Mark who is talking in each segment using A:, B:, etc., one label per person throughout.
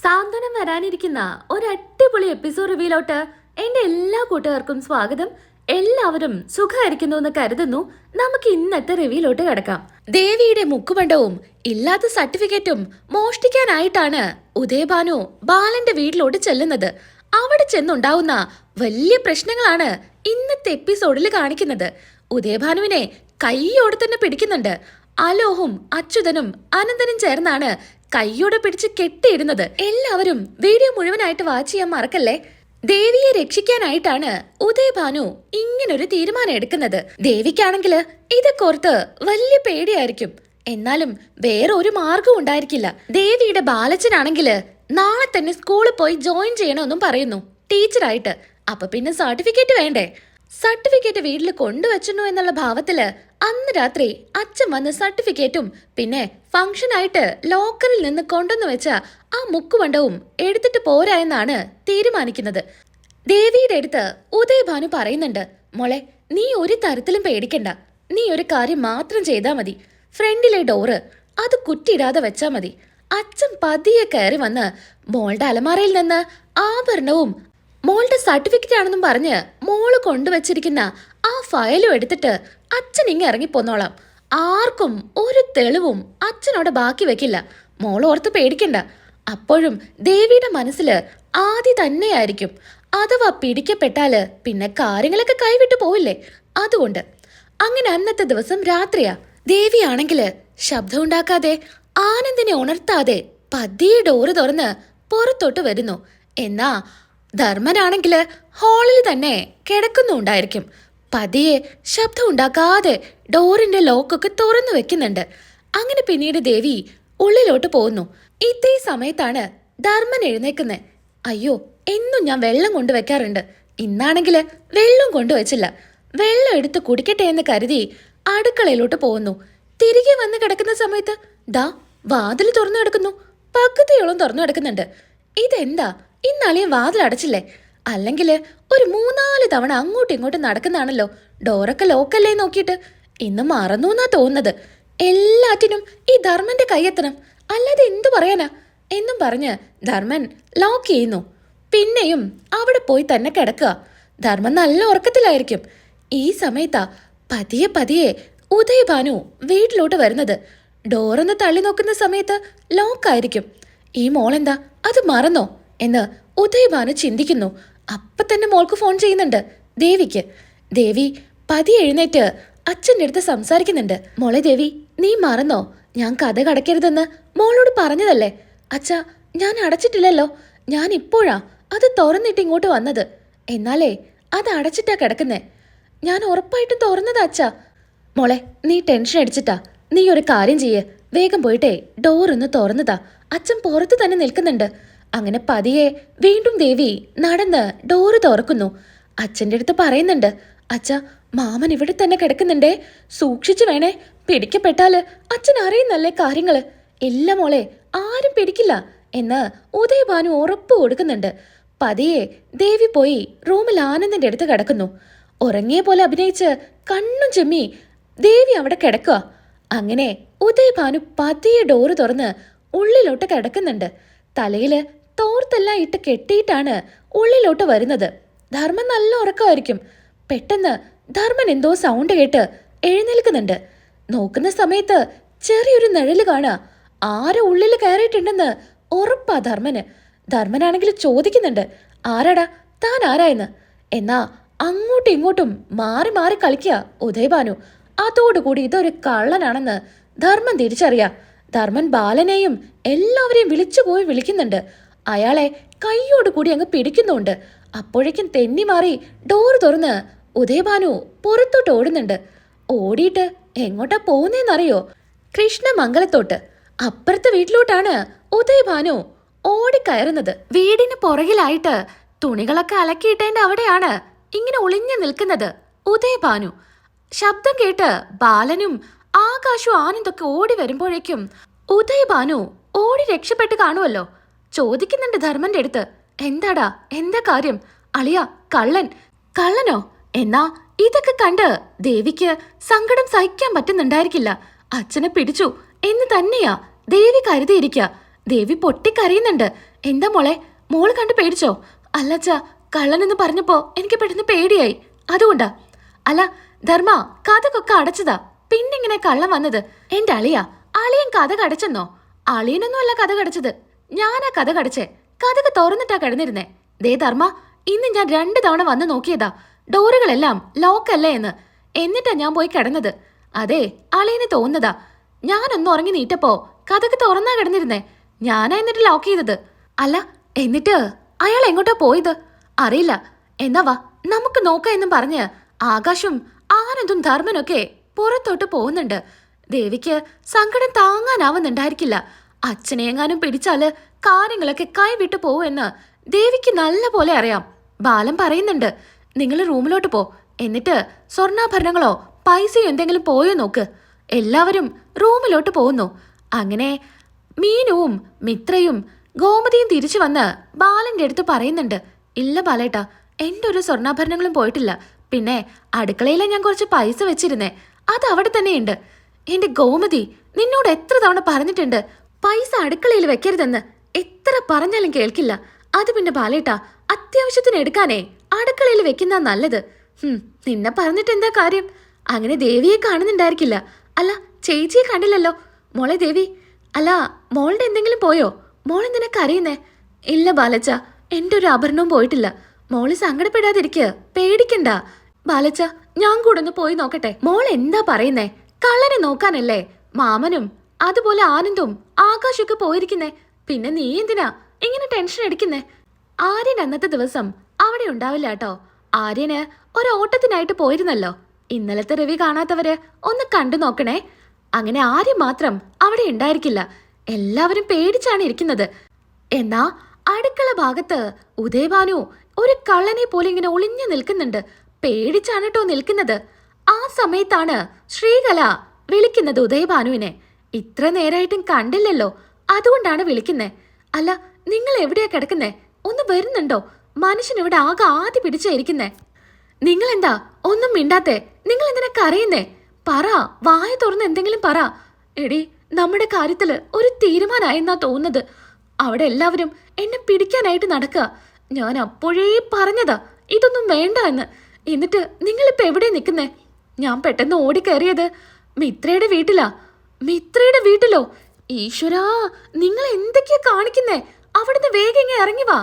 A: സാന്ത്വനം വരാനിരിക്കുന്ന ഒരു അടിപൊളി എപ്പിസോഡ് റിവ്യൂലോട്ട് എന്റെ എല്ലാ കൂട്ടുകാർക്കും സ്വാഗതം. എല്ലാവരും സുഖമായിരിക്കുന്നു എന്ന് കരുതുന്നു. നമുക്ക് ഇന്നത്തെ റിവ്യൂലോട്ട് കിടക്കാം. ദേവിയുടെ മുക്കുപണ്ടവും ഇല്ലാത്ത സർട്ടിഫിക്കറ്റും മോഷ്ടിക്കാനായിട്ടാണ് ഉദയഭാനു ബാലന്റെ വീട്ടിലോട്ട് ചെല്ലുന്നത്. അവിടെ ചെന്നുണ്ടാവുന്ന വലിയ പ്രശ്നങ്ങളാണ് ഇന്നത്തെ എപ്പിസോഡിൽ കാണിക്കുന്നത്. ഉദയഭാനുവിനെ കൈയോടെ തന്നെ പിടിക്കുന്നുണ്ട്. അലോഹും അച്യുതനും അനന്തനും ചേർന്നാണ് കൈയോടെ പിടിച്ച് കെട്ടിയിടുന്നത്. എല്ലാവരും വീഡിയോ മുഴുവനായിട്ട് വാച്ച് ചെയ്യാൻ മറക്കല്ലേ. ദേവിയെ രക്ഷിക്കാനായിട്ടാണ് ഉദയഭാനു ഇങ്ങനൊരു തീരുമാനം എടുക്കുന്നത്. ദേവിക്കാണെങ്കിൽ ഇതൊക്കെ ഓർത്ത് വലിയ പേടിയായിരിക്കും. എന്നാലും വേറെ ഒരു മാർഗവും ഉണ്ടായിരിക്കില്ല. ദേവിയുടെ ബാലച്ചനാണെങ്കില് നാളെ തന്നെ സ്കൂളിൽ പോയി ജോയിൻ ചെയ്യണമെന്നും പറയുന്നു ടീച്ചറായിട്ട്. അപ്പൊ പിന്നെ സർട്ടിഫിക്കറ്റ് വേണ്ടേ? സർട്ടിഫിക്കറ്റ് വീട്ടിൽ കൊണ്ടുവച്ചു എന്നുള്ള ഭാവത്തില് അന്ന് രാത്രി അച്ഛൻ വന്ന് സർട്ടിഫിക്കറ്റും പിന്നെ ഫംഗ്ഷനായിട്ട് ലോക്കറിൽ നിന്ന് കൊണ്ടുവന്നു വെച്ച ആ മുക്കുവണ്ടവും എടുത്തിട്ട് പോരാ എന്നാണ് തീരുമാനിക്കുന്നത്. ദേവിയുടെ അടുത്ത് ഉദയഭാനു പറയുന്നുണ്ട്, മോളെ നീ ഒരു തരത്തിലും പേടിക്കണ്ട. നീ ഒരു കാര്യം മാത്രം ചെയ്താൽ മതി. ഫ്രണ്ടിലെ ഡോറ് അത് കുറ്റിയിടാതെ വെച്ചാ മതി. അച്ഛൻ പതിയെ കയറി വന്ന് മോളുടെ അലമാറയിൽ നിന്ന് ആഭരണവും മോളുടെ സർട്ടിഫിക്കറ്റ് ആണെന്നും പറഞ്ഞ് മോള് കൊണ്ടുവച്ചിരിക്കുന്ന ആ ഫയലും എടുത്തിട്ട് അച്ഛൻ ഇങ്ങ് ഇറങ്ങിപ്പോന്നോളാം. ആർക്കും ഒരു തെളിവും അച്ഛനോട് ബാക്കി വെക്കില്ല. മോളോർത്ത് പേടിക്കണ്ട. അപ്പോഴും ദേവിയുടെ മനസ്സില് ആദ്യം തന്നെയായിരിക്കും. അഥവാ പിടിക്കപ്പെട്ടാല് പിന്നെ കാര്യങ്ങളൊക്കെ കൈവിട്ടു പോവില്ലേ. അതുകൊണ്ട് അങ്ങനെ അന്നത്തെ ദിവസം രാത്രിയാ. ദേവിയാണെങ്കില് ശബ്ദം ഉണ്ടാക്കാതെ ആനന്ദിനെ ഉണർത്താതെ പതിയെ ഡോറ് തുറന്ന് പുറത്തോട്ട് വരുന്നു. എന്നാ ധർമ്മനാണെങ്കില് ഹാളിൽ തന്നെ കിടക്കുന്നുണ്ടായിരിക്കും. പതിയെ ശബ്ദം ഉണ്ടാക്കാതെ ഡോറിന്റെ ലോക്കൊക്കെ തുറന്നു വെക്കുന്നുണ്ട്. അങ്ങനെ പിന്നീട് ദേവി ഉള്ളിലോട്ട് പോകുന്നു. ഇതേ സമയത്താണ് ധർമ്മൻ എഴുന്നേക്കുന്നത്. അയ്യോ, എന്നും ഞാൻ വെള്ളം കൊണ്ടുവെക്കാറുണ്ട്. ഇന്നാണെങ്കില് വെള്ളം കൊണ്ടുവച്ചില്ല. വെള്ളം എടുത്ത് കുടിക്കട്ടെ എന്ന് കരുതി അടുക്കളയിലോട്ട് പോകുന്നു. തിരികെ വന്ന് കിടക്കുന്ന സമയത്ത് ദാ വാതിൽ തുറന്നു കിടക്കുന്നു. പകുതിയോളം തുറന്നു കിടക്കുന്നുണ്ട്. ഇതെന്താ ഇന്നളിയും വാതിൽ അടച്ചില്ലേ? അല്ലെങ്കില് ഒരു 3-4 തവണ അങ്ങോട്ടും ഇങ്ങോട്ടും നടക്കുന്നതാണല്ലോ. ഡോറൊക്കെ ലോക്കല്ലേ നോക്കിയിട്ട്. ഇന്ന് മറന്നു എന്നാ തോന്നുന്നത്. എല്ലാറ്റിനും ഈ ധർമ്മന്റെ കൈയെത്തണം, അല്ലാതെ എന്തു പറയാനാ എന്നും പറഞ്ഞ് ധർമ്മൻ ലോക്ക് ചെയ്യുന്നു. പിന്നെയും അവിടെ പോയി തന്നെ കിടക്കുക. ധർമ്മൻ നല്ല ഉറക്കത്തിലായിരിക്കും. ഈ സമയത്താ പതിയെ പതിയെ ഉദയഭാനു വീട്ടിലോട്ട് വരുന്നത്. ഡോറൊന്ന് തള്ളി നോക്കുന്ന സമയത്ത് ലോക്കായിരിക്കും. ഈ മോളെന്താ അത് മറന്നോ എന്ന് ഉദയഭാനു ചിന്തിക്കുന്നു. അപ്പൊ തന്നെ മോൾക്ക് ഫോൺ ചെയ്യുന്നുണ്ട്, ദേവിക്ക്. ദേവി പതിയെ എഴുന്നേറ്റ് അച്ഛൻ്റെ അടുത്ത് സംസാരിക്കുന്നുണ്ട്. മോളെ ദേവി, നീ മറന്നോ? ഞാൻ കഥ കടക്കരുതെന്ന് മോളോട് പറഞ്ഞതല്ലേ? അച്ഛാ, ഞാൻ അടച്ചിട്ടില്ലല്ലോ. ഞാൻ ഇപ്പോഴാ അത് തുറന്നിട്ട് ഇങ്ങോട്ട് വന്നത്. എന്നാലേ അത് അടച്ചിട്ടാ കിടക്കുന്നേ. ഞാൻ ഉറപ്പായിട്ടും തുറന്നതാ അച്ഛാ. മോളെ, നീ ടെൻഷൻ അടിച്ചിട്ടാ. നീ ഒരു കാര്യം ചെയ്യ്, വേഗം പോയിട്ടേ ഡോറൊന്ന് തുറന്നതാ. അച്ഛൻ പുറത്ത് തന്നെ നിൽക്കുന്നുണ്ട്. അങ്ങനെ പതിയെ വീണ്ടും ദേവി നടന്ന് ഡോറ് തുറക്കുന്നു. അച്ഛൻ്റെ അടുത്ത് പറയുന്നുണ്ട്, അച്ഛാ, മാമൻ ഇവിടെ തന്നെ കിടക്കുന്നുണ്ടേ, സൂക്ഷിച്ചു വേണേ. പിടിക്കപ്പെട്ടാല് അച്ഛൻ അറിയുന്നല്ലേ കാര്യങ്ങള്. ഇല്ല മോളെ, ആരും പിടിക്കില്ല എന്ന് ഉദയഭാനു ഉറപ്പ് കൊടുക്കുന്നുണ്ട്. പതിയെ ദേവി പോയി റൂമിൽ ആനന്ദിന്റെ അടുത്ത് കിടക്കുന്നു. ഉറങ്ങിയ പോലെ അഭിനയിച്ച് കണ്ണും ചെമ്മി ദേവി അവിടെ കിടക്കുക. അങ്ങനെ ഉദയഭാനു പതിയെ ഡോറ് തുറന്ന് ഉള്ളിലോട്ട് കിടക്കുന്നുണ്ട്. തലയില് തോർത്തെല്ലാം ഇട്ട് കെട്ടിയിട്ടാണ് ഉള്ളിലോട്ട് വരുന്നത്. ധർമ്മൻ നല്ല ഉറക്കമായിരിക്കും. പെട്ടെന്ന് ധർമ്മൻ എന്തോ സൗണ്ട് കേട്ട് എഴുന്നേൽക്കുന്നുണ്ട്. നോക്കുന്ന സമയത്ത് ചെറിയൊരു നിഴല് കാണുക. ആരോ ഉള്ളിൽ കയറിയിട്ടുണ്ടെന്ന് ഉറപ്പാ ധർമ്മന്. ധർമ്മനാണെങ്കിൽ ചോദിക്കുന്നുണ്ട്, ആരാടാ, താൻ ആരായെന്ന്. എന്നാ അങ്ങോട്ടും ഇങ്ങോട്ടും മാറി മാറി കളിക്കുക ഉദയഭാനു. അതോടുകൂടി ഇതൊരു കള്ളനാണെന്ന് ധർമ്മൻ തിരിച്ചറിയാ. ധർമ്മൻ ബാലനെയും എല്ലാവരെയും വിളിച്ചുപോയി വിളിക്കുന്നുണ്ട്. അയാളെ കൈയോടുകൂടി അങ്ങ് പിടിക്കുന്നുണ്ട്. അപ്പോഴേക്കും തെന്നി മാറി ഡോറ് തുറന്ന് ഉദയഭാനു പുറത്തോട്ട് ഓടുന്നുണ്ട്. ഓടിയിട്ട് എങ്ങോട്ടാ പോകുന്നേന്നറിയോ? കൃഷ്ണമംഗലത്തോട്ട്. അപ്പുറത്തെ വീട്ടിലോട്ടാണ് ഉദയഭാനു ഓടിക്കയറുന്നത്. വീടിന് പുറകിലായിട്ട് തുണികളൊക്കെ അലക്കിയിട്ടതിന്റെ അവിടെയാണ് ഇങ്ങനെ ഒളിഞ്ഞു നിൽക്കുന്നത് ഉദയഭാനു. ശബ്ദം കേട്ട് ബാലനും ആകാശവും ആനന്ദൊക്കെ ഓടി വരുമ്പോഴേക്കും ഉദയഭാനു ഓടി രക്ഷപ്പെട്ട് കാണുമല്ലോ. ചോദിക്കുന്നുണ്ട് ധർമ്മന്റെ അടുത്ത്, എന്താടാ, എന്താ കാര്യം? അളിയ, കള്ളൻ. കള്ളനോ? എന്നാ ഇതൊക്കെ കണ്ട് ദേവിക്ക് സങ്കടം സഹിക്കാൻ പറ്റുന്നുണ്ടായിരിക്കില്ല. അച്ഛനെ പിടിച്ചു എന്ന് തന്നെയാ ദേവി കരുതിയിരിക്കുക. ദേവി പൊട്ടിക്കരയുന്നുണ്ട്. എന്താ മോളെ, മോള് കണ്ട് പേടിച്ചോ? അല്ലച്ചാ, കള്ളനെന്ന് പറഞ്ഞപ്പോ എനിക്ക് പെട്ടെന്ന് പേടിയായി, അതുകൊണ്ടാ. അല്ല ധർമ്മ, കഥകൊക്കെ അടച്ചതാ, പിന്നിങ്ങനെ കള്ളം വന്നത്? എന്റെ അളിയൻ കഥ കടച്ചെന്നോ? അളിയനൊന്നും അല്ല കഥ കടച്ചത്, ഞാനാ കഥ കടച്ചേ. കഥക് തുറന്നിട്ടാ കിടന്നിരുന്നേ. ദേ ധർമ്മ, ഇന്ന് ഞാൻ 2 തവണ വന്ന് നോക്കിയതാ, ഡോറുകളെല്ലാം ലോക്കല്ലേ എന്ന്. എന്നിട്ടാ ഞാൻ പോയി കിടന്നത്. അതെ, അളിയന് തോന്നുന്നതാ. ഞാനൊന്ന് ഉറങ്ങി നീറ്റപ്പോ കഥക് തുറന്നാ കിടന്നിരുന്നേ. ഞാനാ എന്നിട്ട് ലോക്ക് ചെയ്തത്. അല്ല, എന്നിട്ട് അയാൾ എങ്ങോട്ടാ പോയത്? അറിയില്ല. എന്നാ വാ നമുക്ക് നോക്കാം എന്നും പറഞ്ഞ് ആകാശും ആനന്ദും ധർമ്മനൊക്കെ പുറത്തോട്ട് പോകുന്നുണ്ട്. ദേവിക്ക് സങ്കടം താങ്ങാനാവുന്നുണ്ടായിരിക്കില്ല. അച്ഛനെ എങ്ങാനും പിടിച്ചാല് കാര്യങ്ങളൊക്കെ കൈവിട്ടു പോവുമെന്ന് ദേവിക്ക് നല്ല പോലെ അറിയാം. ബാലൻ പറയുന്നുണ്ട്, നിങ്ങൾ റൂമിലോട്ട് പോ, എന്നിട്ട് സ്വർണ്ണാഭരണങ്ങളോ പൈസയോ എന്തെങ്കിലും പോയോ നോക്ക്. എല്ലാവരും റൂമിലോട്ട് പോകുന്നു. അങ്ങനെ മീനുവും മിത്രയും ഗോമതിയും തിരിച്ചു വന്ന് ബാലന്റെ അടുത്ത് പറയുന്നുണ്ട്, ഇല്ല ബാലേട്ടാ, എൻ്റെ ഒരു സ്വർണ്ണാഭരണങ്ങളും പോയിട്ടില്ല. പിന്നെ അടുക്കളയിലെ ഞാൻ കുറച്ച് പൈസ വെച്ചിരുന്നേ, അത് അവിടെ തന്നെയുണ്ട്. എന്റെ ഗോമതി, നിന്നോട് എത്ര തവണ പറഞ്ഞിട്ടുണ്ട് പൈസ അടുക്കളയിൽ വെക്കരുതെന്ന്? എത്ര പറഞ്ഞാലും കേൾക്കില്ല. അത് പിന്നെ ബാലേട്ടാ, അത്യാവശ്യത്തിന് എടുക്കാനേ അടുക്കളയിൽ വെക്കുന്ന നല്ലത്. നിന്നെ പറഞ്ഞിട്ട് എന്താ കാര്യം? അങ്ങനെ ദേവിയെ കാണുന്നുണ്ടായിരിക്കില്ല. അല്ല, ചേച്ചിയെ കണ്ടില്ലല്ലോ. മോളെ ദേവി, അല്ല മോളുടെ എന്തെങ്കിലും പോയോ? മോളെന്തിനാ കരയുന്നേ? ഇല്ല ബാലച്ച, എൻ്റെ ഒരു ആഭരണവും പോയിട്ടില്ല. മോള് സങ്കടപ്പെടാതിരിക്കുക, പേടിക്കണ്ട. ബാലച്ച, ഞാൻ കൂടെ ഒന്ന് പോയി നോക്കട്ടെ. മോൾ എന്താ പറയുന്നേ? കള്ളനെ നോക്കാനല്ലേ മാമനും അതുപോലെ ആനന്ദും ആകാശൊക്കെ പോയിരിക്കുന്നേ. പിന്നെ നീ എന്തിനാ ഇങ്ങനെ ടെൻഷൻ അടിക്കുന്നേ? ആര്യൻ അന്നത്തെ ദിവസം അവിടെ ഉണ്ടാവില്ല കേട്ടോ. ആര്യന് ഒരു ഓട്ടത്തിനായിട്ട് പോയിരുന്നല്ലോ. ഇന്നലത്തെ രവി കാണാത്തവര് ഒന്ന് കണ്ടു നോക്കണേ. അങ്ങനെ ആര്യം മാത്രം അവിടെ ഉണ്ടായിരിക്കില്ല. എല്ലാവരും പേടിച്ചാണ് ഇരിക്കുന്നത്. എന്നാ അടുക്കള ഭാഗത്ത് ഉദയഭാനു ഒരു കള്ളനെ പോലെ ഇങ്ങനെ ഒളിഞ്ഞു നിൽക്കുന്നുണ്ട്. പേടിച്ചാണ് കേട്ടോ നിൽക്കുന്നത്. ആ സമയത്താണ് ശ്രീകല വിളിക്കുന്നത് ഉദയഭാനുവിനെ. ഇത്ര നേരായിട്ടും കണ്ടില്ലല്ലോ, അതുകൊണ്ടാണ് വിളിക്കുന്നേ. അല്ല, നിങ്ങൾ എവിടെയാ കിടക്കുന്നേ? ഒന്ന് വരുന്നുണ്ടോ? മനുഷ്യൻ ഇവിടെ ആകെ ആദ്യ പിടിച്ചായിരിക്കുന്നേ. നിങ്ങളെന്താ ഒന്നും മിണ്ടാത്തേ? നിങ്ങൾ എന്തിനാ കരയുന്നേ? പറ, വായ തുറന്ന് എന്തെങ്കിലും പറ. എടി, നമ്മുടെ കാര്യത്തില് ഒരു തീരുമാനമായെന്നാ തോന്നുന്നത്. അവിടെ എല്ലാവരും എന്നെ പിടിക്കാനായിട്ട് നടക്കുക. ഞാൻ അപ്പോഴേ പറഞ്ഞതാ ഇതൊന്നും വേണ്ട എന്ന്. എന്നിട്ട് നിങ്ങളിപ്പോ എവിടെ നിൽക്കുന്നേ? ഞാൻ പെട്ടെന്ന് ഓടിക്കയറിയത് മിത്രയുടെ വീട്ടിലാ. മിത്രയുടെ വീട്ടിലോ? ഈശ്വരാ, നിങ്ങൾ എന്തൊക്കെയാ കാണിക്കുന്നേ? അവിടുന്ന് വേഗം ഇങ്ങനെ ഇറങ്ങി വാ.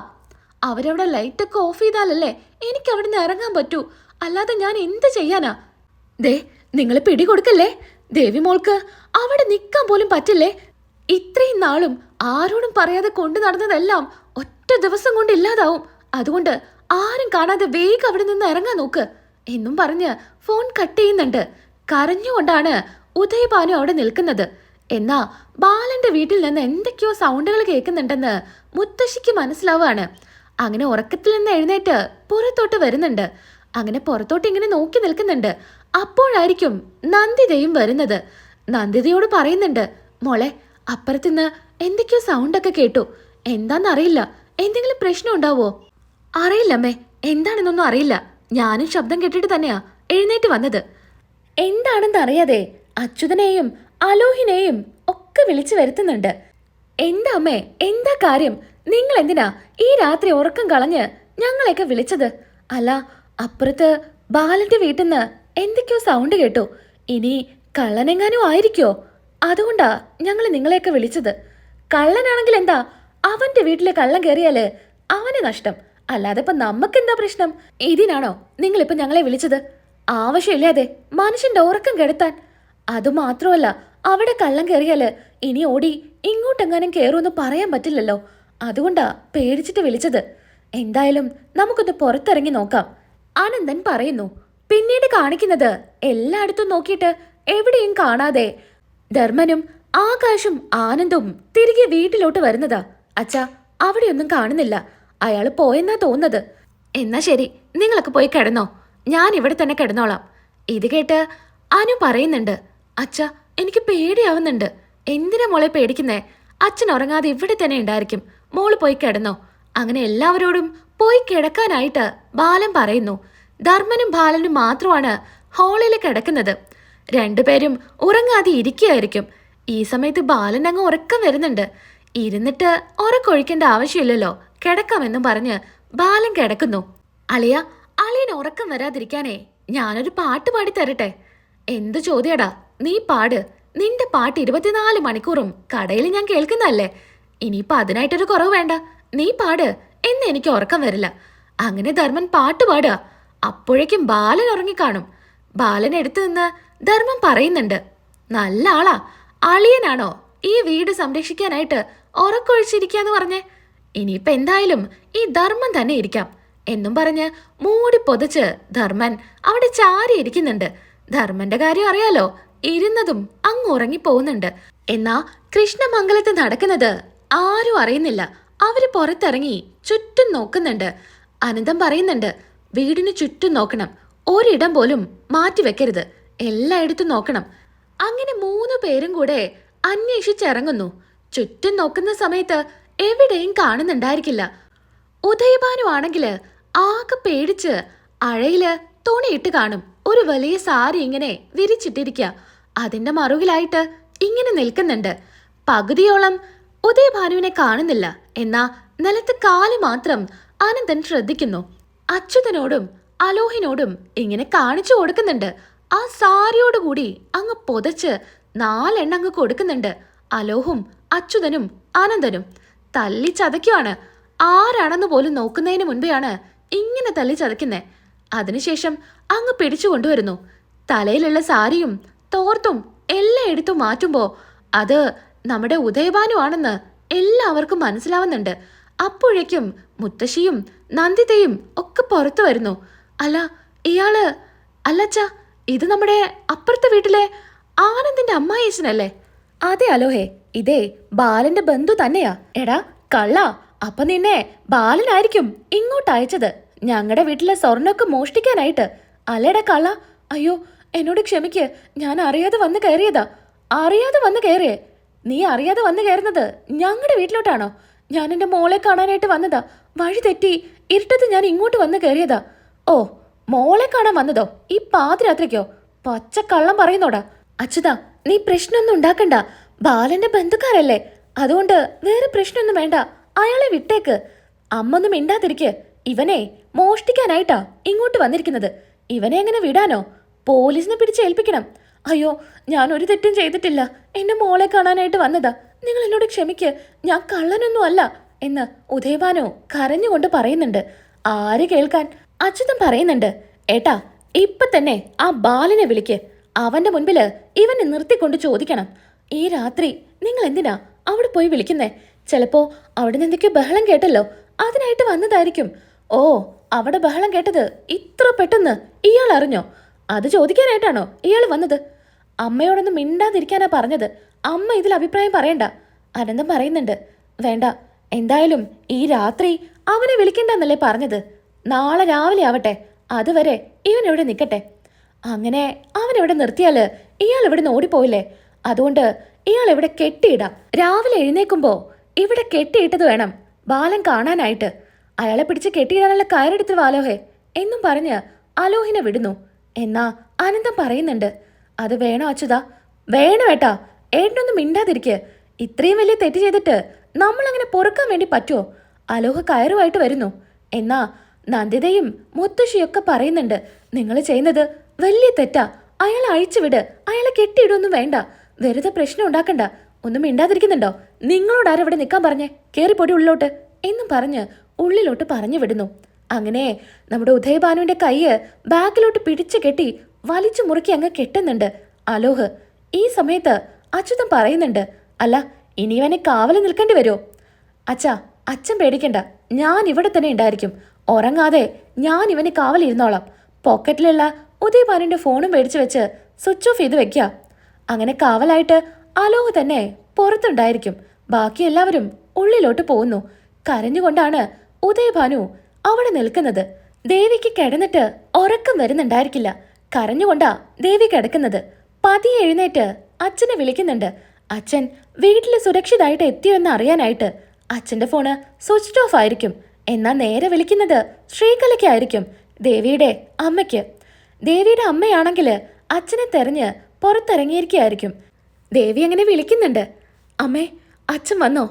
A: അവരവിടെ ലൈറ്റൊക്കെ ഓഫ് ചെയ്താലല്ലേ എനിക്ക് അവിടുന്ന് ഇറങ്ങാൻ പറ്റൂ. അല്ലാതെ ഞാൻ എന്ത് ചെയ്യാനാ? ദേ, നിങ്ങൾ പിടികൊടുക്കല്ലേ. ദേവി മോൾക്ക് അവിടെ നിൽക്കാൻ പോലും പറ്റില്ലേ? ഇത്രയും നാളും ആരോടും പറയാതെ കൊണ്ടു നടന്നതെല്ലാം ഒറ്റ ദിവസം കൊണ്ട് ഇല്ലാതാവും. അതുകൊണ്ട് ആരും കാണാതെ വേഗം അവിടെ നിന്ന് ഇറങ്ങാൻ നോക്ക് എന്നും പറഞ്ഞ് ഫോൺ കട്ട് ചെയ്യുന്നുണ്ട്. കരഞ്ഞുകൊണ്ടാണ് ഉദയഭാനു അവിടെ നിൽക്കുന്നത്. എന്നാ ബാലന്റെ വീട്ടിൽ നിന്ന് എന്തൊക്കെയോ സൗണ്ടുകൾ കേൾക്കുന്നുണ്ടെന്ന് മുത്തശ്ശിക്ക് മനസ്സിലാവാണ്. അങ്ങനെ ഉറക്കത്തിൽ നിന്ന് എഴുന്നേറ്റ് പുറത്തോട്ട് വരുന്നുണ്ട്. അങ്ങനെ പുറത്തോട്ട് ഇങ്ങനെ നോക്കി നിൽക്കുന്നുണ്ട്. അപ്പോഴായിരിക്കും നന്ദിതയും വരുന്നത്. നന്ദിതയോട് പറയുന്നുണ്ട്, മോളെ, അപ്പുറത്തുനിന്ന് എന്തൊക്കെയോ സൗണ്ടൊക്കെ കേട്ടു. എന്താന്നറിയില്ല, എന്തെങ്കിലും പ്രശ്നം ഉണ്ടാവോ? അറിയില്ലമ്മേ, എന്താണെന്നൊന്നും അറിയില്ല. ഞാനും ശബ്ദം കേട്ടിട്ട് തന്നെയാ എഴുന്നേറ്റ് വന്നത്. എന്താണെന്ന് അറിയാതെ അച്യുതനെയും അലോഹിനെയും ഒക്കെ വിളിച്ചു വരുത്തുന്നുണ്ട്. എന്താ അമ്മേ, എന്താ കാര്യം? നിങ്ങൾ എന്തിനാ ഈ രാത്രി ഉറക്കം കളഞ്ഞ് ഞങ്ങളെയൊക്കെ വിളിച്ചത്? അല്ല, അപ്പുറത്ത് ബാലന്റെ വീട്ടിൽ നിന്ന് എന്തൊക്കെയോ സൗണ്ട് കേട്ടു. ഇനി കള്ളനെങ്ങാനും ആയിരിക്കോ? അതുകൊണ്ടാ ഞങ്ങൾ നിങ്ങളെയൊക്കെ വിളിച്ചത്. കള്ളനാണെങ്കിൽ എന്താ, അവന്റെ വീട്ടിലെ കള്ളം കയറിയാല് അവന് നഷ്ടം. അല്ലാതെ ഇപ്പൊ നമുക്കെന്താ പ്രശ്നം? ഇതിനാണോ നിങ്ങളിപ്പോ ഞങ്ങളെ വിളിച്ചത്? ആവശ്യമില്ലാതെ മനുഷ്യന്റെ ഉറക്കം കെടുത്താൻ. അതുമാത്രമല്ല, അവിടെ കള്ളം കയറിയാല് ഇനി ഓടി ഇങ്ങോട്ടെങ്ങാനും കയറുമെന്ന് പറയാൻ പറ്റില്ലല്ലോ. അതുകൊണ്ടാ പേടിച്ചിട്ട് വിളിച്ചത്. എന്തായാലും നമുക്കൊന്ന് പുറത്തിറങ്ങി നോക്കാം, ആനന്ദൻ പറയുന്നു. പിന്നീട് കാണിക്കുന്നത് എല്ലായിടത്തും നോക്കിയിട്ട് എവിടെയും കാണാതെ ധർമ്മനും ആകാശും ആനന്ദും തിരികെ വീട്ടിലോട്ട് വരുന്നതാ. അച്ഛാ, അവിടെയൊന്നും കാണുന്നില്ല. അയാള് പോയെന്നാ തോന്നുന്നത്. എന്നാ ശരി, നിങ്ങളൊക്കെ പോയി കിടന്നോ, ഞാൻ ഇവിടെ തന്നെ കിടന്നോളാം. ഇത് കേട്ട് അനു പറയുന്നുണ്ട്, അച്ഛാ, എനിക്ക് പേടിയാവുന്നുണ്ട്. എന്തിനാ മോളെ പേടിക്കുന്നേ? അച്ഛൻ ഉറങ്ങാതെ ഇവിടെ തന്നെ ഉണ്ടായിരിക്കും. മോള് പോയി കിടന്നോ. അങ്ങനെ എല്ലാവരോടും പോയി കിടക്കാനായിട്ട് ബാലൻ പറയുന്നു. ധർമ്മനും ബാലനും മാത്രമാണ് ഹാളിൽ കിടക്കുന്നത്. രണ്ടുപേരും ഉറങ്ങാതെ ഇരിക്കുകയായിരിക്കും. ഈ സമയത്ത് ബാലൻ അങ്ങ് ഉറക്കം വരുന്നുണ്ട്. ഇരുന്നിട്ട് ഉറക്കൊഴിക്കേണ്ട ആവശ്യമില്ലല്ലോ, കിടക്കാമെന്നും പറഞ്ഞ് ബാലൻ കിടക്കുന്നു. അളിയ, അളിയന് ഉറക്കം വരാതിരിക്കാനേ ഞാനൊരു പാട്ട് പാടി തരട്ടെ? എന്തു ചോദ്യടാ, നീ പാട്. നിന്റെ പാട്ട് 24 മണിക്കൂറും കടയിൽ ഞാൻ കേൾക്കുന്നതല്ലേ. ഇനിയിപ്പൊ അതിനായിട്ടൊരു കുറവ് വേണ്ട. നീ പാട്, എന്ന് എനിക്ക് ഉറക്കം വരില്ല. അങ്ങനെ ധർമ്മൻ പാട്ട് പാടുക. അപ്പോഴേക്കും ബാലൻ ഉറങ്ങിക്കാണും. ബാലൻ എടുത്തു നിന്ന് ധർമ്മൻ പറയുന്നുണ്ട്, നല്ല ആളാ. അളിയനാണോ ഈ വീട് സംരക്ഷിക്കാനായിട്ട് ഉറക്കൊഴിച്ചിരിക്കാന്ന് പറഞ്ഞേ? ഇനിയിപ്പൊ എന്തായാലും ഈ ധർമ്മൻ തന്നെ ഇരിക്കാം എന്നും പറഞ്ഞ് മൂടി പൊതച്ച് ധർമ്മൻ അവിടെ ചാരി ഇരിക്കുന്നുണ്ട്. ധർമ്മന്റെ കാര്യം അറിയാലോ, ഇരുന്നതും അങ്ങ് ഉറങ്ങിപ്പോകുന്നുണ്ട്. എന്നാ കൃഷ്ണമംഗലത്ത് നടക്കുന്നത് ആരും അറിയുന്നില്ല. അവര് പുറത്തിറങ്ങി ചുറ്റും നോക്കുന്നുണ്ട്. അനന്തം പറയുന്നുണ്ട്, വീടിന് ചുറ്റും നോക്കണം, ഒരിടം പോലും മാറ്റിവെക്കരുത്, എല്ലായിടത്തും നോക്കണം. അങ്ങനെ 3 പേരും കൂടെ അന്വേഷിച്ചിറങ്ങുന്നു. ചുറ്റും നോക്കുന്ന സമയത്ത് എവിടെയും കാണുന്നുണ്ടായിരിക്കില്ല. ഉദയഭാനു ആണെങ്കില് ആകെ പേടിച്ച് അഴയില് തുണിയിട്ട് കാണും. ഒരു വലിയ സാരി ഇങ്ങനെ വിരിച്ചിട്ടിരിക്കുക. അതിന്റെ മറുകിലായിട്ട് ഇങ്ങനെ നിൽക്കുന്നുണ്ട്. പകുതിയോളം ഉദയഭാനുവിനെ കാണുന്നില്ല. എന്നാ നിലത്ത് കാല് മാത്രം അനന്തൻ ശ്രദ്ധിക്കുന്നു. അച്യുതനോടും അലോഹിനോടും ഇങ്ങനെ കാണിച്ചു കൊടുക്കുന്നുണ്ട്. ആ സാരിയോടുകൂടി അങ്ങ് പൊതച്ച് 4 എണ്ണം അങ്ങ് കൊടുക്കുന്നുണ്ട്. അലോഹും അച്യുതനും അനന്തനും തല്ലി ചതയ്ക്കുവാണ്. ആരാണെന്ന് പോലും നോക്കുന്നതിന് മുൻപെയാണ് ഇങ്ങനെ തല്ലി ചതയ്ക്കുന്നേ. അതിനുശേഷം അങ്ങ് പിടിച്ചു കൊണ്ടുവരുന്നു. തലയിലുള്ള സാരിയും തോർത്തും എല്ലാം എടുത്തു മാറ്റുമ്പോ അത് നമ്മുടെ ഉദയഭാനു ആണെന്ന് എല്ലാവർക്കും മനസ്സിലാവുന്നുണ്ട്. അപ്പോഴേക്കും മുത്തശ്ശിയും നന്ദിതയും ഒക്കെ പുറത്തു വരുന്നു. അല്ല, ഇയാള് അല്ലച്ചാ, ഇത് നമ്മുടെ അപ്പുറത്തെ വീട്ടിലെ ആനന്ദിന്റെ അമ്മായേച്ചനല്ലേ? അതെ അലോഹേ, ഇതേ ബാലന്റെ ബന്ധു തന്നെയാ. എടാ കള്ള, അപ്പൊ നിന്നെ ബാലനായിരിക്കും ഇങ്ങോട്ട് അയച്ചത് ഞങ്ങളുടെ വീട്ടിലെ സ്വർണ്ണൊക്കെ മോഷ്ടിക്കാനായിട്ട്. അല്ലേടാ കള്ള? അയ്യോ, എന്നോട് ക്ഷമിക്ക്, ഞാൻ അറിയാതെ വന്ന് കയറിയതാ. അറിയാതെ വന്ന് കയറിയേ? നീ അറിയാതെ വന്ന് കയറുന്നത് ഞങ്ങളുടെ വീട്ടിലോട്ടാണോ? ഞാൻ എൻ്റെ മോളെ കാണാനായിട്ട് വന്നതാ. വഴി തെറ്റി ഇരുട്ടത്ത് ഞാൻ ഇങ്ങോട്ട് വന്ന് കയറിയതാ. ഓ, മോളെ കാണാൻ വന്നതോ ഈ പാതിരാത്രിക്കോ? പച്ചക്കള്ളം പറയുന്നോടാ. അച്യുതാ, നീ പ്രശ്നമൊന്നും ഉണ്ടാക്കണ്ട. ബാലന്റെ ബന്ധുക്കാരല്ലേ, അതുകൊണ്ട് വേറെ പ്രശ്നമൊന്നും വേണ്ട. അയാളെ വിട്ടേക്ക്. അമ്മൊന്നും മിണ്ടാതിരിക്ക്. ഇവനെ മോഷ്ടിക്കാനായിട്ടാ ഇങ്ങോട്ട് വന്നിരിക്കുന്നത്. ഇവനെ എങ്ങനെ വിടാനോ? പോലീസിനെ പിടിച്ച് ഏൽപ്പിക്കണം. അയ്യോ, ഞാൻ ഒരു തെറ്റും ചെയ്തിട്ടില്ല. എന്റെ മോളെ കാണാനായിട്ട് വന്നതാ. നിങ്ങൾ എന്നോട് ക്ഷമിക്ക്, ഞാൻ കള്ളനൊന്നും അല്ല എന്ന് ഉദയഭാനു കരഞ്ഞുകൊണ്ട് പറയുന്നുണ്ട്. ആര് കേൾക്കാൻ? അച്യുതൻ പറയുന്നുണ്ട്, ഏട്ടാ ഇപ്പൊ തന്നെ ആ ബാലനെ വിളിക്ക്. അവന്റെ മുൻപില് ഇവനെ നിർത്തിക്കൊണ്ട് ചോദിക്കണം, ഈ രാത്രി നിങ്ങൾ എന്തിനാ അവിടെ പോയി വിളിക്കുന്നേ? ചിലപ്പോ അവിടെ നിന്നൊക്കെ ബഹളം കേട്ടല്ലോ, അതിനായിട്ട് വന്നതായിരിക്കും. ഓ, അവിടെ ബഹളം കേട്ടത് ഇത്ര പെട്ടെന്ന് ഇയാൾ അറിഞ്ഞോ? അത് ചോദിക്കാനായിട്ടാണോ ഇയാൾ വന്നത്? അമ്മയോടൊന്നും മിണ്ടാതിരിക്കാനാ പറഞ്ഞത്. അമ്മ ഇതിൽ അഭിപ്രായം പറയണ്ട. അനന്തം പറയുന്നുണ്ട്, വേണ്ട, എന്തായാലും ഈ രാത്രി അവനെ വിളിക്കണ്ടെന്നല്ലേ പറഞ്ഞത്. നാളെ രാവിലെ ആവട്ടെ, അതുവരെ ഇവൻ ഇവിടെ നിൽക്കട്ടെ. അങ്ങനെ അവനെവിടെ നിർത്തിയാല് ഇയാൾ ഇവിടെ നിന്ന് ഓടിപ്പോയില്ലേ? അതുകൊണ്ട് ഇയാൾ ഇവിടെ കെട്ടിയിടാം. രാവിലെ എഴുന്നേക്കുമ്പോ ഇവിടെ കെട്ടിയിട്ടത് വേണം ബാലൻ കാണാനായിട്ട്. അയാളെ പിടിച്ച് കെട്ടിയിടാനുള്ള കയറെടുത്ത് വാലോഹേ എന്നും പറഞ്ഞ് അലോഹിനെ വിടുന്നു. എന്നാ അനന്തം പറയുന്നുണ്ട്, അത് വേണോ അച്യുതാ? വേണം ഏട്ടാ. ഏട്ടനൊന്നും മിണ്ടാതിരിക്ക്. ഇത്രയും വലിയ തെറ്റ് ചെയ്തിട്ട് നമ്മളങ്ങനെ പൊറുക്കാൻ വേണ്ടി പറ്റുമോ? അലോഹ കയറുമായിട്ട് വരുന്നു. എന്നാ നന്ദിതയും മുത്തശ്ശിയൊക്കെ പറയുന്നുണ്ട്, നിങ്ങൾ ചെയ്യുന്നത് വലിയ തെറ്റാ. അയാളെ അഴിച്ചുവിട്. അയാളെ കെട്ടിയിടൊന്നും വേണ്ട. വെറുതെ പ്രശ്നം ഉണ്ടാക്കണ്ട. ഒന്നും മിണ്ടാതിരിക്കുന്നുണ്ടോ? നിങ്ങളോട് ആരവിടെ നിൽക്കാൻ പറഞ്ഞേ? കേറിപ്പൊടി ഉള്ളിലോട്ട് എന്നും പറഞ്ഞ് ഉള്ളിലോട്ട് പറഞ്ഞു വിടുന്നു. അങ്ങനെ നമ്മുടെ ഉദയഭാനുവിന്റെ കൈയ്യ് ബാക്കിലോട്ട് പിടിച്ചു കെട്ടി വലിച്ചു മുറുക്കി അങ്ങ് കെട്ടുന്നുണ്ട് അലോഹ്. ഈ സമയത്ത് അച്യുതൻ പറയുന്നുണ്ട്, അല്ല ഇനി ഇവനെ കാവല് നിൽക്കേണ്ടി വരുമോ? അച്ഛാ, അച്ഛൻ പേടിക്കണ്ട, ഞാൻ ഇവിടെ തന്നെ ഉണ്ടായിരിക്കും. ഉറങ്ങാതെ ഞാൻ ഇവന് കാവലിരുന്നോളാം. പോക്കറ്റിലുള്ള ഉദയഭാനുവിന്റെ ഫോണും മേടിച്ചു വെച്ച് സ്വിച്ച് ഓഫ് ചെയ്ത് വെക്കുക. അങ്ങനെ കാവലായിട്ട് അലോഹ് തന്നെ പുറത്തുണ്ടായിരിക്കും. ബാക്കി എല്ലാവരും ഉള്ളിലോട്ട് പോകുന്നു. കരഞ്ഞുകൊണ്ടാണ് ഉദയഭാനു അവിടെ നിൽക്കുന്നത്. ദേവിക്ക് കിടന്നിട്ട് ഉറക്കം വരുന്നുണ്ടായിരിക്കില്ല. കരഞ്ഞുകൊണ്ടാ ദേവി കിടക്കുന്നത്. പതിയെ എഴുന്നേറ്റ് അച്ഛനെ വിളിക്കുന്നുണ്ട്. അച്ഛൻ വീട്ടിൽ സുരക്ഷിതായിട്ട് എത്തിയോ എന്ന് അറിയാനായിട്ട്. അച്ഛന്റെ ഫോണ് സ്വിച്ച് ഓഫ് ആയിരിക്കും. എന്നാൽ നേരെ വിളിക്കുന്നത് ശ്രീകലയ്ക്കായിരിക്കും, ദേവിയുടെ അമ്മയ്ക്ക്. ദേവിയുടെ അമ്മയാണെങ്കിൽ അച്ഛനെ തെരഞ്ഞ് പുറത്തിറങ്ങിയിരിക്കുകയായിരിക്കും. ദേവി അങ്ങനെ വിളിക്കുന്നുണ്ട്, അമ്മേ അച്ഛൻ വന്നോ?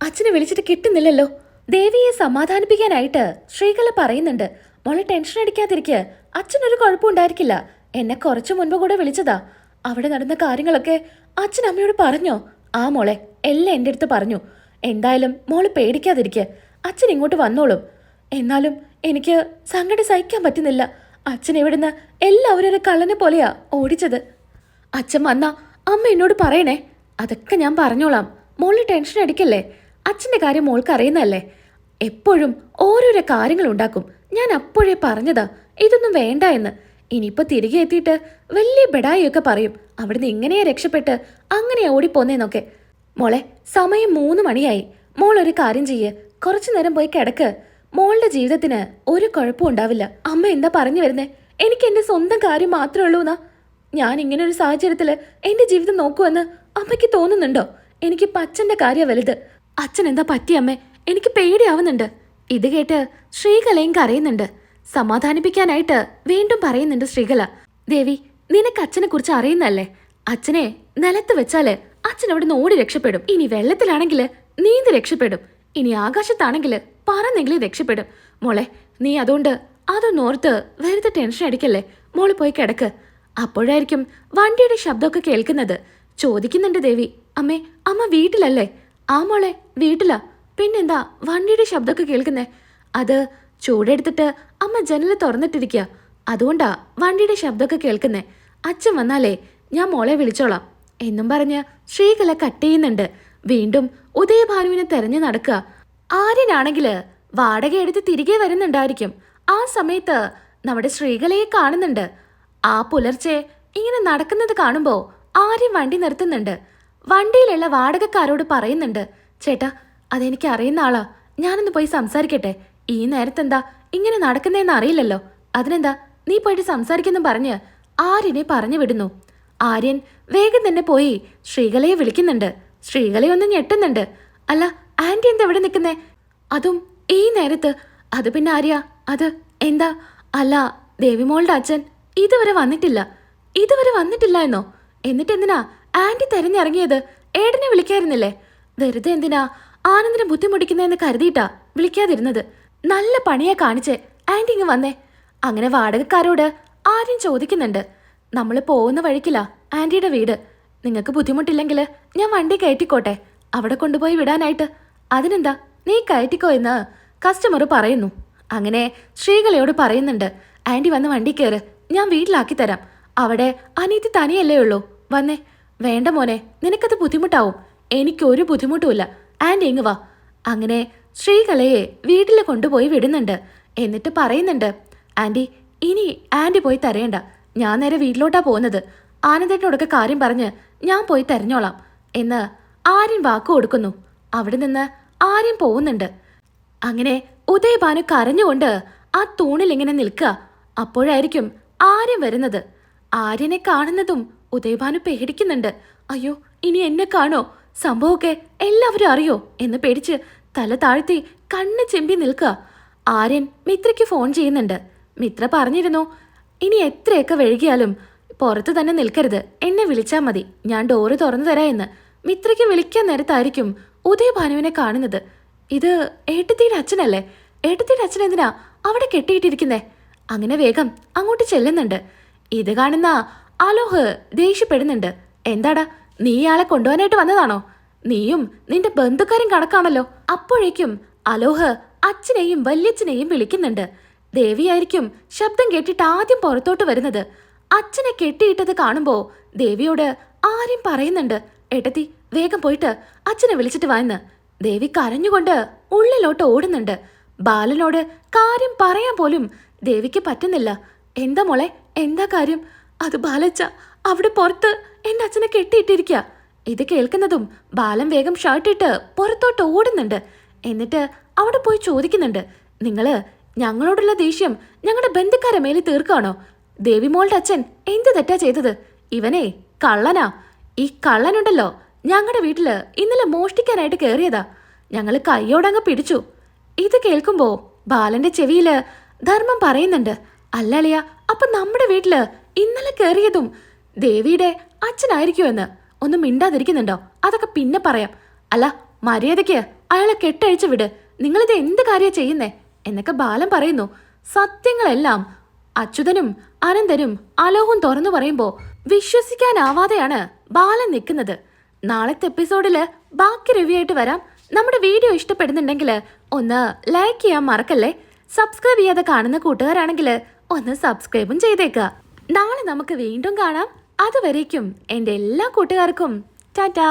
A: അച്ഛനെ വിളിച്ചിട്ട് കിട്ടുന്നില്ലല്ലോ. ദേവിയെ സമാധാനിപ്പിക്കാനായിട്ട് ശ്രീകല പറയുന്നുണ്ട്, മോളെ ടെൻഷൻ അടിക്കാതിരിക്കുക, അച്ഛനൊരു കുഴപ്പം ഉണ്ടായിരിക്കില്ല. എന്നെ കുറച്ചു മുൻപ് കൂടെ വിളിച്ചതാ. അവിടെ നടന്ന കാര്യങ്ങളൊക്കെ അച്ഛൻ അമ്മയോട് പറഞ്ഞോ? ആ മോളെ, എല്ലാം എൻ്റെ അടുത്ത് പറഞ്ഞു. എന്തായാലും മോള് പേടിക്കാതിരിക്കുക, അച്ഛൻ ഇങ്ങോട്ട് വന്നോളും. എന്നാലും എനിക്ക് സങ്കടം സഹിക്കാൻ പറ്റുന്നില്ല. അച്ഛൻ ഇവിടുന്ന് എല്ലാവരും ഒരു കള്ളനെ പോലെയാ ഓടിച്ചത്. അച്ഛൻ വന്നാ അമ്മ എന്നോട് പറയണേ. അതൊക്കെ ഞാൻ പറഞ്ഞോളാം. മോള് ടെൻഷൻ അടിക്കല്ലേ. അച്ഛൻ്റെ കാര്യം മോൾക്ക് അറിയുന്നതല്ലേ. എപ്പോഴും ഓരോരോ കാര്യങ്ങൾ ഉണ്ടാക്കും. ഞാൻ അപ്പോഴേ പറഞ്ഞതാ ഇതൊന്നും വേണ്ട എന്ന്. ഇനിയിപ്പോ തിരികെ എത്തിയിട്ട് വലിയ ബെഡായിയൊക്കെ പറയും, അവിടുന്ന് ഇങ്ങനെയാ രക്ഷപ്പെട്ട് അങ്ങനെയാ ഓടിപ്പോന്നേന്നൊക്കെ. മോളെ, സമയം 3 മണിയായി. മോൾ ഒരു കാര്യം ചെയ്യ്, കുറച്ചു നേരം പോയി കിടക്ക്. മോളുടെ ജീവിതത്തിന് ഒരു കുഴപ്പവും ഉണ്ടാവില്ല. അമ്മ എന്താ പറഞ്ഞു വരുന്നേ? എനിക്ക് എന്റെ സ്വന്തം കാര്യം മാത്രമേ ഉള്ളൂ എന്നാ? ഞാൻ ഇങ്ങനെ ഒരു സാഹചര്യത്തില് എന്റെ ജീവിതം നോക്കുമെന്ന് അമ്മയ്ക്ക് തോന്നുന്നുണ്ടോ? എനിക്ക് അച്ഛന്റെ കാര്യം വലുത്. അച്ഛൻ എന്താ പറ്റിയമ്മേ? എനിക്ക് പേടിയാവുന്നുണ്ട്. ഇത് കേട്ട് ശ്രീകലയും കരയുന്നുണ്ട്. സമാധാനിപ്പിക്കാനായിട്ട് വീണ്ടും പറയുന്നുണ്ട് ശ്രീകല. ദേവി, നിനക്ക് അച്ഛനെ കുറിച്ച് അറിയുന്നല്ലേ? അച്ഛനെ നിലത്ത് വെച്ചാല് അച്ഛൻ അവിടെ നിന്ന് ഓടി രക്ഷപ്പെടും. ഇനി വെള്ളത്തിലാണെങ്കില് നീന്തി രക്ഷപ്പെടും. ഇനി ആകാശത്താണെങ്കില് പറന്നെങ്കിലും രക്ഷപ്പെടും. മോളെ, നീ അതുകൊണ്ട് അതൊന്നോർത്ത് വെറുതെ ടെൻഷൻ അടിക്കല്ലേ. മോള് പോയി കിടക്ക്. അപ്പോഴായിരിക്കും വണ്ടിയുടെ ശബ്ദമൊക്കെ കേൾക്കുന്നത്. ചോദിക്കുന്നുണ്ട് ദേവി, അമ്മേ, അമ്മ വീട്ടിലല്ലേ? ആ മോളെ, വീട്ടിലാ. പിന്നെന്താ വണ്ടിയുടെ ശബ്ദമൊക്കെ കേൾക്കുന്നേ? അത് ചൂടെടുത്തിട്ട് അമ്മ ജനല് തുറന്നിട്ടിരിക്കുക, അതുകൊണ്ടാ വണ്ടിയുടെ ശബ്ദമൊക്കെ കേൾക്കുന്നേ. അച്ഛൻ വന്നാലേ ഞാൻ മോളെ വിളിച്ചോളാം എന്നും പറഞ്ഞ് ശ്രീകല കട്ട് ചെയ്യുന്നുണ്ട്. വീണ്ടും ഉദയഭാനുവിനെ തെരഞ്ഞു നടക്കുക. ആര്യനാണെങ്കില് വാടക എടുത്ത് തിരികെ വരുന്നുണ്ടായിരിക്കും. ആ സമയത്ത് നമ്മുടെ ശ്രീകലയെ കാണുന്നുണ്ട്. ആ പുലർച്ചെ ഇങ്ങനെ നടക്കുന്നത് കാണുമ്പോ ആര്യൻ വണ്ടി നിർത്തുന്നുണ്ട്. വണ്ടിയിലുള്ള വാടകക്കാരോട് പറയുന്നുണ്ട്, ചേട്ടാ, അതെനിക്ക് അറിയുന്ന ആളാ, ഞാനൊന്ന് പോയി സംസാരിക്കട്ടെ. ഈ നേരത്തെന്താ ഇങ്ങനെ നടക്കുന്നതെന്ന് അറിയില്ലല്ലോ, അതിനെന്താ നീ പോയിട്ട് സംസാരിക്കുന്നു പറഞ്ഞ് ആര്യനെ പറഞ്ഞു വിടുന്നു. ആര്യൻ വേഗം തന്നെ പോയി ശ്രീകലയെ വിളിക്കുന്നുണ്ട്. ശ്രീകലയൊന്നും ഞെട്ടുന്നുണ്ട്. അല്ല, ആന്റി എന്താ ഇവിടെ നിൽക്കുന്നേ? അതും ഈ നേരത്ത്? അത് പിന്നെ ആര്യ, അത് എന്താ? അല്ല, ദേവിമോളുടെ അച്ഛൻ ഇതുവരെ വന്നിട്ടില്ല എന്നോ? എന്നിട്ട് എന്തിനാ ആന്റി തെരഞ്ഞിറങ്ങിയത്? ഏടനെ വിളിക്കായിരുന്നില്ലേ? വെറുതെ എന്തിനാ ആനന്ദിനെ ബുദ്ധിമുട്ടിക്കുന്നതെന്ന് കരുതിയിട്ടാ വിളിക്കാതിരുന്നത്. നല്ല പണിയാ കാണിച്ചേ. ആന്റി ഇങ്ങ് വന്നേ. അങ്ങനെ വാടകക്കാരോട് ആര്യൻ ചോദിക്കുന്നുണ്ട്. നമ്മൾ പോകുന്ന വഴിക്കില്ല ആന്റിയുടെ വീട്. നിങ്ങൾക്ക് ബുദ്ധിമുട്ടില്ലെങ്കിൽ ഞാൻ വണ്ടി കയറ്റിക്കോട്ടെ, അവിടെ കൊണ്ടുപോയി വിടാനായിട്ട്. അതിനെന്താ, നീ കയറ്റിക്കോ എന്ന് കസ്റ്റമർ പറയുന്നു. അങ്ങനെ ശ്രീകലയോട് പറയുന്നുണ്ട്, ആന്റി വന്ന് വണ്ടി കയറ്, ഞാൻ വീട്ടിലാക്കി തരാം. അവിടെ അനീതി തനിയല്ലേ ഉള്ളൂ, വന്നേ. വേണ്ട മോനെ, നിനക്കത് ബുദ്ധിമുട്ടാവും. എനിക്കൊരു ബുദ്ധിമുട്ടുമില്ല, ആന്റി ഇങ്ങ് വാ. അങ്ങനെ ശ്രീകലയെ വീട്ടിൽ കൊണ്ടുപോയി വിടുന്നുണ്ട്. എന്നിട്ട് പറയുന്നുണ്ട്, ആന്റി, ഇനി ആന്റി പോയി തരേണ്ട, ഞാൻ നേരെ വീട്ടിലോട്ടാ പോകുന്നത്. ആനന്ദേട്ടനോടൊക്കെ കാര്യം പറഞ്ഞ് ഞാൻ പോയി തെരഞ്ഞോളാം എന്ന് ആര്യൻ വാക്കു കൊടുക്കുന്നു. അവിടെ നിന്ന് ആര്യൻ പോകുന്നുണ്ട്. അങ്ങനെ ഉദയഭാനു കരഞ്ഞുകൊണ്ട് ആ തൂണിൽ ഇങ്ങനെ നിൽക്കുക. അപ്പോഴായിരിക്കും ആര്യൻ വരുന്നത്. ആര്യനെ കാണുന്നതും ഉദയഭാനു പേടിക്കുന്നുണ്ട്. അയ്യോ, ഇനി എന്നെ കാണോ? സംഭവമൊക്കെ എല്ലാവരും അറിയോ എന്ന് പേടിച്ച് തല താഴ്ത്തി കണ്ണ് ചെമ്പി നിൽക്കുക. ആര്യൻ മിത്രയ്ക്ക് ഫോൺ ചെയ്യുന്നുണ്ട്. മിത്ര പറഞ്ഞിരുന്നു, ഇനി എത്രയൊക്കെ വൈകിയാലും പുറത്ത് തന്നെ നിൽക്കരുത്, എന്നെ വിളിച്ചാൽ മതി, ഞാൻ ഡോറ് തുറന്നു തരാം എന്ന്. മിത്രയ്ക്ക് വിളിക്കാൻ നേരത്തായിരിക്കും ഉദയഭാനുവിനെ കാണുന്നത്. ഇത് ഏട്ടത്തിയുടെ അച്ഛനല്ലേ? ഏട്ടത്തിയുടെ അച്ഛൻ എന്തിനാ അവിടെ കെട്ടിയിട്ടിരിക്കുന്നേ? അങ്ങനെ വേഗം അങ്ങോട്ട് ചെല്ലുന്നുണ്ട്. ഇത് കാണുന്ന അലോഹ് ദേഷ്യപ്പെടുന്നുണ്ട്. എന്താടാ, നീ ഇയാളെ കൊണ്ടുപോകാനായിട്ട് വന്നതാണോ? നീയും നിന്റെ ബന്ധുക്കാരും കണക്കാണല്ലോ. അപ്പോഴേക്കും അലോഹ് അച്ഛനെയും വല്യച്ഛനെയും വിളിക്കുന്നുണ്ട്. ദേവിയായിരിക്കും ശബ്ദം കേട്ടിട്ട് ആദ്യം പുറത്തോട്ട് വരുന്നത്. അച്ഛനെ കെട്ടിയിട്ടത് കാണുമ്പോ ദേവിയോട് ആരും പറയുന്നുണ്ട്, ഏട്ടത്തി വേഗം പോയിട്ട് അച്ഛനെ വിളിച്ചിട്ട് വാന്ന്. ദേവി കരഞ്ഞുകൊണ്ട് ഉള്ളിലോട്ട് ഓടുന്നുണ്ട്. ബാലനോട് കാര്യം പറയാൻ പോലും ദേവിക്ക് പറ്റുന്നില്ല. എന്താ മോളെ, എന്താ കാര്യം? അത് ബാലച്ച അവിടെ പുറത്ത് എന്റെ അച്ഛനെ കെട്ടിയിട്ടിരിക്കുക. ഇത് കേൾക്കുന്നതും ബാലൻ വേഗം ഷർട്ടിട്ട് പുറത്തോട്ട് ഓടുന്നുണ്ട്. എന്നിട്ട് അവിടെ പോയി ചോദിക്കുന്നുണ്ട്, നിങ്ങള് ഞങ്ങളോടുള്ള ദേഷ്യം ഞങ്ങളുടെ ബന്ധുക്കാരെ മേലെ തീർക്കാണോ? ദേവിമോളുടെ അച്ഛൻ എന്ത് തെറ്റാ ചെയ്തത്? ഇവനെ കള്ളനാ. ഈ കള്ളനുണ്ടല്ലോ ഞങ്ങളുടെ വീട്ടില് ഇന്നലെ മോഷ്ടിക്കാനായിട്ട് കയറിയതാ. ഞങ്ങള് കയ്യോടങ്ങ് പിടിച്ചു. ഇത് കേൾക്കുമ്പോ ബാലന്റെ ചെവിയില് ധർമ്മം പറയുന്നുണ്ട്, അല്ലളിയ, അപ്പൊ നമ്മുടെ വീട്ടില് ഇന്നലെ കയറിയതും ദേവിയുടെ അച്ഛനായിരിക്കുമെന്ന്. ഒന്നും മിണ്ടാതിരിക്കുന്നുണ്ടോ? അതൊക്കെ പിന്നെ പറയാം. അല്ല, മര്യാദയ്ക്ക് അയാളെ കെട്ടഴിച്ചു വിട്, നിങ്ങളിത് എന്ത് കാര്യ ചെയ്യുന്നേ എന്നൊക്കെ ബാലൻ പറയുന്നു. സത്യങ്ങളെല്ലാം അച്യുതനും അനന്തനും അലോഹും തുറന്നു പറയുമ്പോ വിശ്വസിക്കാനാവാതെയാണ് ബാലൻ നിൽക്കുന്നത്. നാളത്തെ എപ്പിസോഡില് ബാക്കി റിവ്യൂ ആയിട്ട് വരാം. നമ്മുടെ വീഡിയോ ഇഷ്ടപ്പെടുന്നുണ്ടെങ്കിൽ ഒന്ന് ലൈക്ക് ചെയ്യാൻ മറക്കല്ലേ. സബ്സ്ക്രൈബ് ചെയ്യാതെ കാണുന്ന കൂട്ടുകാരാണെങ്കിൽ ഒന്ന് സബ്സ്ക്രൈബും ചെയ്തേക്കുക. നാളെ നമുക്ക് വീണ്ടും കാണാം. അതുവരേക്കും എൻ്റെ എല്ലാ കൂട്ടുകാർക്കും ടാറ്റാ.